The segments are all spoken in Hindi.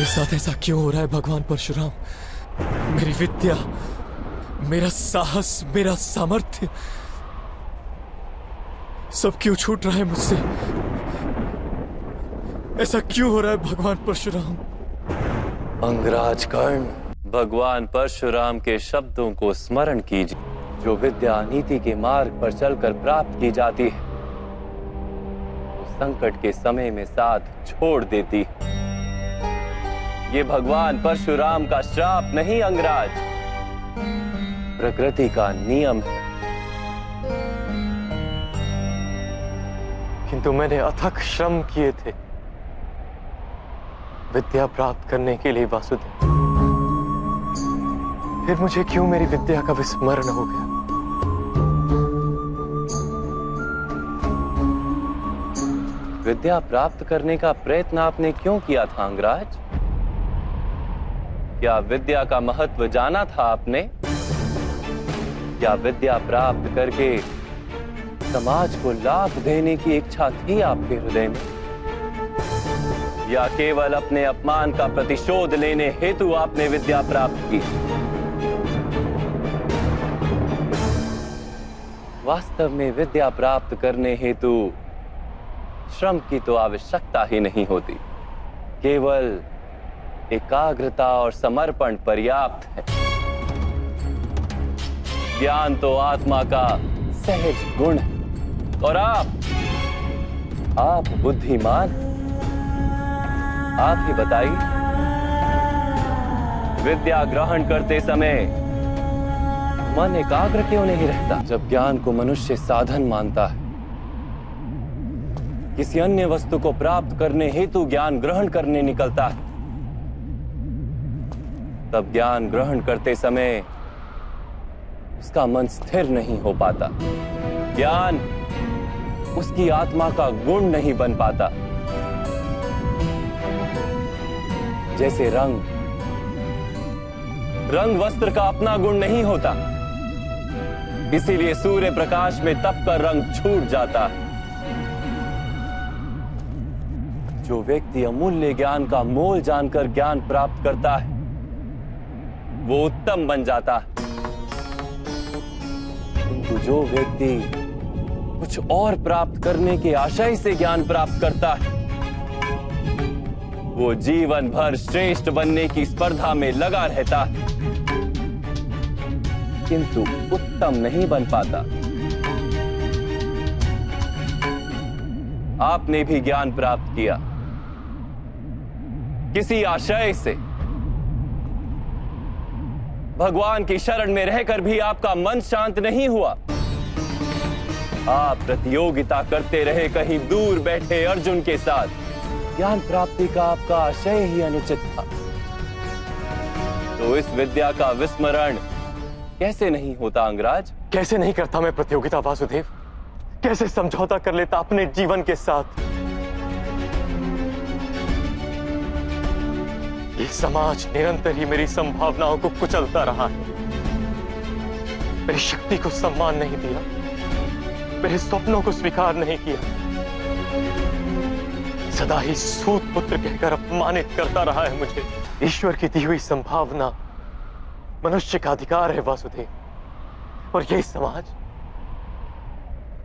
मेरे साथ ऐसा क्यों हो रहा है भगवान परशुराम? मेरी विद्या, मेरा साहस, मेरा सामर्थ्य सब क्यों छूट रहा है मुझसे? ऐसा क्यों हो रहा है भगवान परशुराम? अंगराज कर्ण, भगवान परशुराम के शब्दों को स्मरण कीजिए। जो विद्या नीति के मार्ग पर चलकर प्राप्त की जाती है, संकट के समय में साथ छोड़ देती है। ये भगवान परशुराम का श्राप नहीं अंगराज, प्रकृति का नियम है। किंतु मैंने अथक श्रम किए थे विद्या प्राप्त करने के लिए वासुदेव। फिर मुझे क्यों मेरी विद्या का विस्मरण हो गया? विद्या प्राप्त करने का प्रयत्न आपने क्यों किया था अंगराज? क्या विद्या का महत्व जाना था आपने? क्या विद्या प्राप्त करके समाज को लाभ देने की इच्छा थी आपके हृदय में? या केवल अपने अपमान का प्रतिशोध लेने हेतु आपने विद्या प्राप्त की? वास्तव में विद्या प्राप्त करने हेतु श्रम की तो आवश्यकता ही नहीं होती, केवल एकाग्रता और समर्पण पर्याप्त है। ज्ञान तो आत्मा का सहज गुण है और आप बुद्धिमान। आप ही बताइए, विद्या ग्रहण करते समय मन एकाग्र क्यों नहीं रहता? जब ज्ञान को मनुष्य साधन मानता है, किसी अन्य वस्तु को प्राप्त करने हेतु ज्ञान ग्रहण करने निकलता है, तब ज्ञान ग्रहण करते समय उसका मन स्थिर नहीं हो पाता। ज्ञान उसकी आत्मा का गुण नहीं बन पाता। जैसे रंग वस्त्र का अपना गुण नहीं होता, इसीलिए सूर्य प्रकाश में तपकर रंग छूट जाता है। जो व्यक्ति अमूल्य ज्ञान का मोल जानकर ज्ञान प्राप्त करता है, वो उत्तम बन जाता है। किंतु जो व्यक्ति कुछ और प्राप्त करने के आशय से ज्ञान प्राप्त करता है, वो जीवन भर श्रेष्ठ बनने की स्पर्धा में लगा रहता है, किंतु उत्तम नहीं बन पाता। आपने भी ज्ञान प्राप्त किया किसी आशय से। भगवान की शरण में रहकर भी आपका मन शांत नहीं हुआ। आप प्रतियोगिता करते रहे कहीं दूर बैठे अर्जुन के साथ। ज्ञान प्राप्ति का आपका आशय ही अनुचित था। तो इस विद्या का विस्मरण कैसे नहीं होता अंगराज? कैसे नहीं करता मैं प्रतियोगिता वासुदेव? कैसे समझौता कर लेता अपने जीवन के साथ? ये समाज निरंतर ही मेरी संभावनाओं को कुचलता रहा है, मेरी शक्ति को सम्मान नहीं दिया, मेरे स्वप्नों को स्वीकार नहीं किया, सदा ही सूत पुत्र कहकर अपमानित करता रहा है मुझे। ईश्वर की दी हुई संभावना मनुष्य का अधिकार है वासुदेव, और यही समाज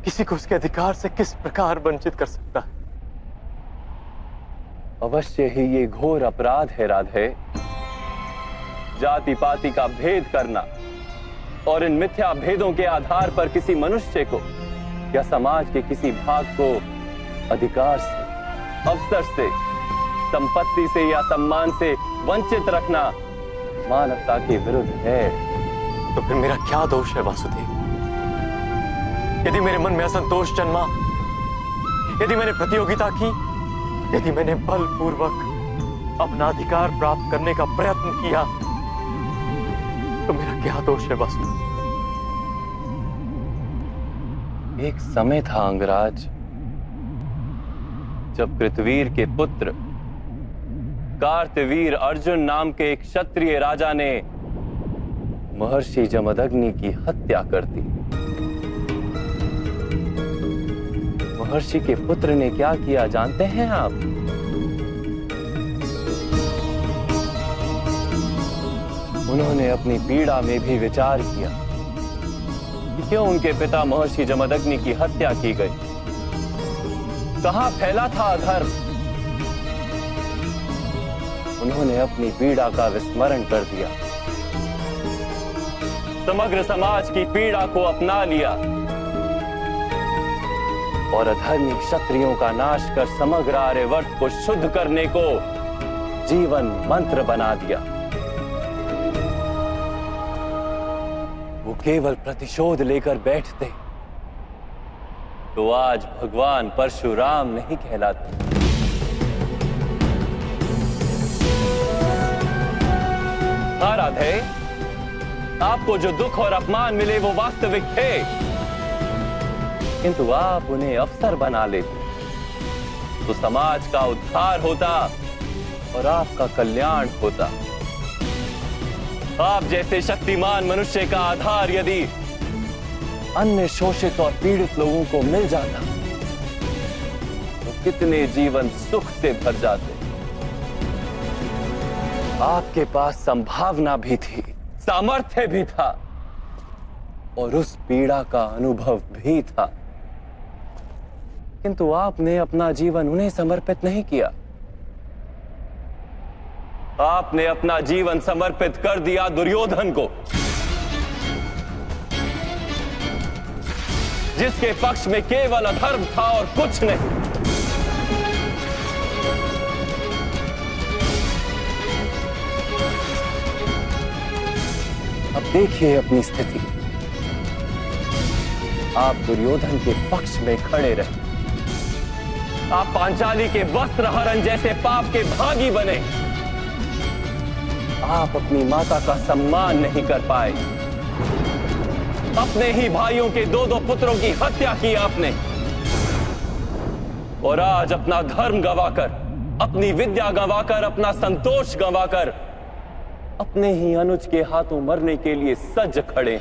किसी को उसके अधिकार से किस प्रकार वंचित कर सकता है? अवश्य ही ये घोर अपराध है राधे। जाति पाति का भेद करना और इन मिथ्या भेदों के आधार पर किसी मनुष्य को या समाज के किसी भाग को अधिकार से, अवसर से, संपत्ति से या सम्मान से वंचित रखना मानवता के विरुद्ध है। तो फिर मेरा क्या दोष है वासुदेव? यदि मेरे मन में असंतोष जन्मा, यदि मैंने प्रतियोगिता की, यदि मैंने बलपूर्वक अपना अधिकार प्राप्त करने का प्रयत्न किया, तो मेरा क्या दोष है वासुदेव? एक समय था अंगराज, जब कृतवीर के पुत्र कार्तवीर अर्जुन नाम के एक क्षत्रिय राजा ने महर्षि जमदग्नि की हत्या कर दी। महर्षि के पुत्र ने क्या किया जानते हैं आप? उन्होंने अपनी पीड़ा में भी विचार किया कि क्यों उनके पिता महर्षि जमदग्नि की हत्या की गई, कहां फैला था अधर्म। उन्होंने अपनी पीड़ा का विस्मरण कर दिया, समग्र समाज की पीड़ा को अपना लिया और अधर्मी क्षत्रियों का नाश कर समग्र आर्यवर्त को शुद्ध करने को जीवन मंत्र बना दिया। वो केवल प्रतिशोध लेकर बैठते तो आज भगवान परशुराम नहीं कहलाते। हाँ राधे, आपको जो दुख और अपमान मिले वो वास्तविक थे, किंतु आप उन्हें अवसर बना लेते तो समाज का उद्धार होता और आपका कल्याण होता। आप जैसे शक्तिमान मनुष्य का आधार यदि अन्य शोषित और पीड़ित लोगों को मिल जाता तो कितने जीवन सुख से भर जाते। आपके पास संभावना भी थी, सामर्थ्य भी था और उस पीड़ा का अनुभव भी था, किंतु आपने अपना जीवन उन्हें समर्पित नहीं किया। आपने अपना जीवन समर्पित कर दिया दुर्योधन को, जिसके पक्ष में केवल अधर्म था और कुछ नहीं। अब देखिए अपनी स्थिति, आप दुर्योधन के पक्ष में खड़े रहे, आप पांचाली के वस्त्र हरण जैसे पाप के भागी बने। आप अपनी माता का सम्मान नहीं कर पाए, अपने ही भाइयों के 2-2 पुत्रों की हत्या की आपने, और आज अपना धर्म गंवाकर, अपनी विद्या गंवाकर, अपना संतोष गंवाकर अपने ही अनुज के हाथों मरने के लिए सज खड़े।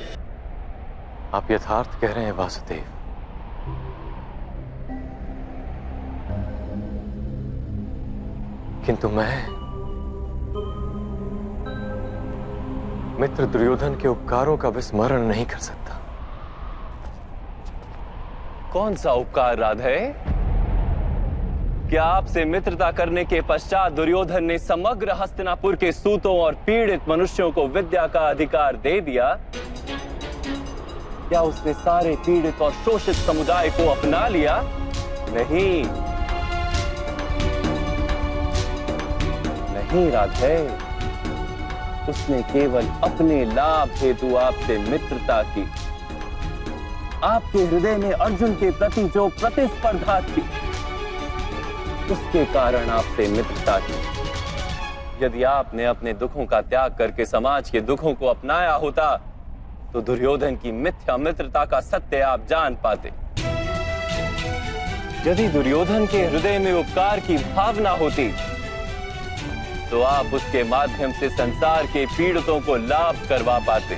आप यथार्थ कह रहे हैं वासुदेव। किंतु मैं मित्र दुर्योधन के उपकारों का विस्मरण नहीं कर सकता। कौन सा उपकार राधे? क्या आपसे मित्रता करने के पश्चात दुर्योधन ने समग्र हस्तिनापुर के सूतों और पीड़ित मनुष्यों को विद्या का अधिकार दे दिया? क्या उसने सारे पीड़ित और शोषित समुदाय को अपना लिया? नहीं, नहीं राधे, उसने केवल अपने लाभ हेतु आपसे मित्रता की। आपके हृदय में अर्जुन के प्रति जो प्रतिस्पर्धा थी, उसके कारण आपसे मित्रता की। यदि आपने अपने दुखों का त्याग करके समाज के दुखों को अपनाया होता तो दुर्योधन की मिथ्या मित्रता का सत्य आप जान पाते। यदि दुर्योधन के हृदय में उपकार की भावना होती तो आप उसके माध्यम से संसार के पीड़ितों को लाभ करवा पाते,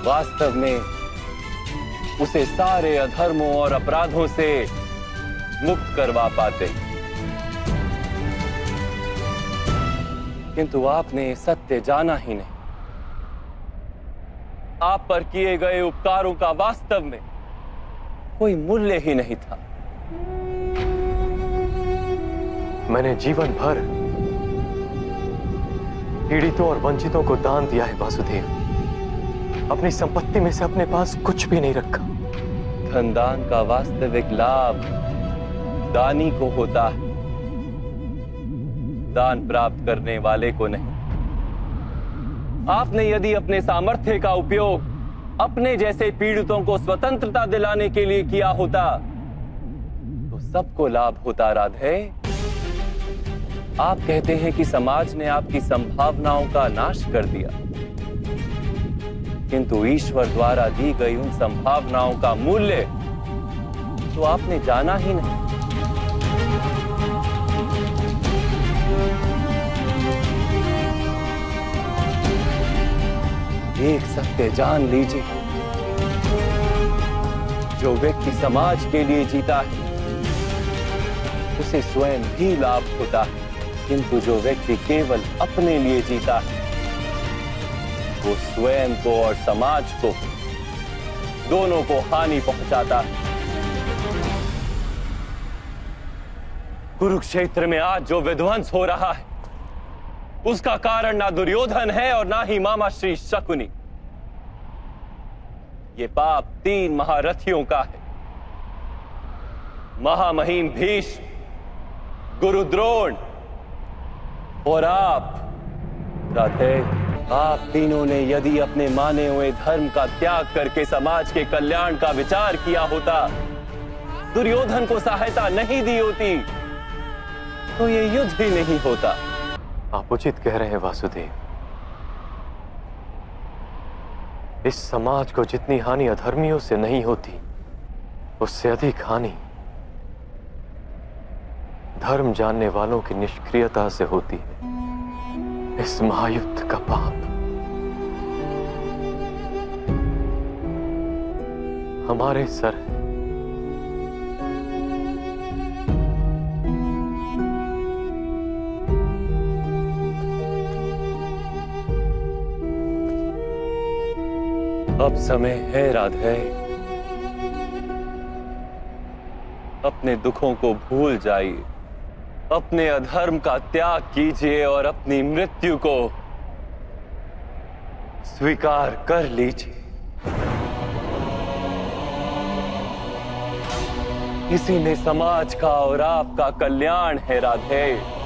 वास्तव में उसे सारे अधर्मों और अपराधों से मुक्त करवा पाते। किंतु आपने सत्य जाना ही नहीं। आप पर किए गए उपकारों का वास्तव में कोई मूल्य ही नहीं था। मैंने जीवन भर पीड़ितों और वंचितों को दान दिया है वासुदेव। अपनी संपत्ति में से अपने पास कुछ भी नहीं रखा। धनदान का वास्तविक लाभ दानी को होता है, दान प्राप्त करने वाले को नहीं। आपने यदि अपने सामर्थ्य का उपयोग अपने जैसे पीड़ितों को स्वतंत्रता दिलाने के लिए किया होता तो सबको लाभ होता राधे। आप कहते हैं कि समाज ने आपकी संभावनाओं का नाश कर दिया, किंतु ईश्वर द्वारा दी गई उन संभावनाओं का मूल्य तो आपने जाना ही नहीं। एक सत्य जान लीजिए, जो व्यक्ति समाज के लिए जीता है उसे स्वयं भी लाभ होता है, किंतु जो व्यक्ति केवल अपने लिए जीता है वो स्वयं को और समाज को, दोनों को हानि पहुंचाता है। कुरुक्षेत्र में आज जो विध्वंस हो रहा है, उसका कारण ना दुर्योधन है और ना ही मामा श्री शकुनी। ये पाप 3 महारथियों का है। महामहिम भीष्म, गुरु द्रोण और आप राधे। आप तीनों ने यदि अपने माने हुए धर्म का त्याग करके समाज के कल्याण का विचार किया होता, दुर्योधन को सहायता नहीं दी होती, तो ये युद्ध ही नहीं होता। आप उचित कह रहे हैं वासुदेव। इस समाज को जितनी हानि अधर्मियों से नहीं होती, उससे अधिक हानि धर्म जानने वालों की निष्क्रियता से होती है। इस महायुद्ध का पाप हमारे सर है। अब समय है राधे, अपने दुखों को भूल जाइए, अपने अधर्म का त्याग कीजिए और अपनी मृत्यु को स्वीकार कर लीजिए। इसी में समाज का और आपका कल्याण है राधे।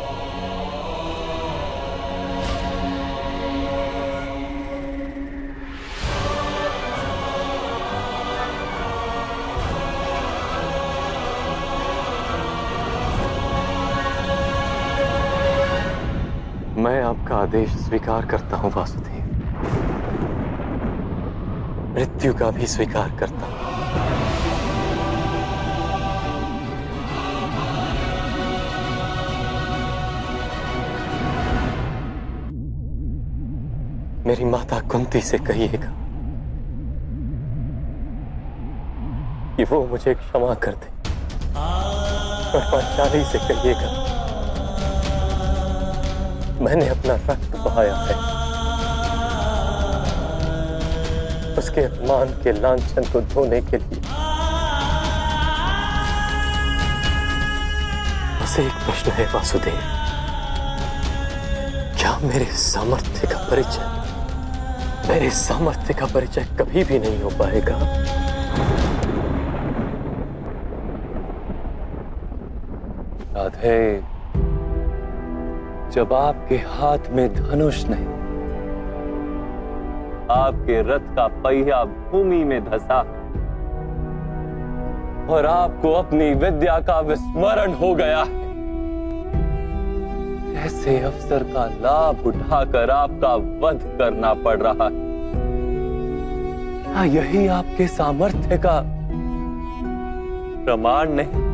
मैं आपका आदेश स्वीकार करता हूं वासुदेव, मृत्यु का भी स्वीकार करता हूं। मेरी माता कुंती से कहिएगा कि वो मुझे क्षमा कर दे, और पांचाली से कहिएगा मैंने अपना रक्त बहाया है, उसके अपमान के लांछन को धोने के लिए। बस एक प्रश्न है वासुदेव, क्या मेरे सामर्थ्य का परिचय कभी भी नहीं हो पाएगा? राधे, जब आपके हाथ में धनुष नहीं, आपके रथ का पहिया भूमि में धंसा और आपको अपनी विद्या का विस्मरण हो गया, ऐसे अवसर का लाभ उठाकर आपका वध करना पड़ रहा है। क्या यही आपके सामर्थ्य का प्रमाण नहीं?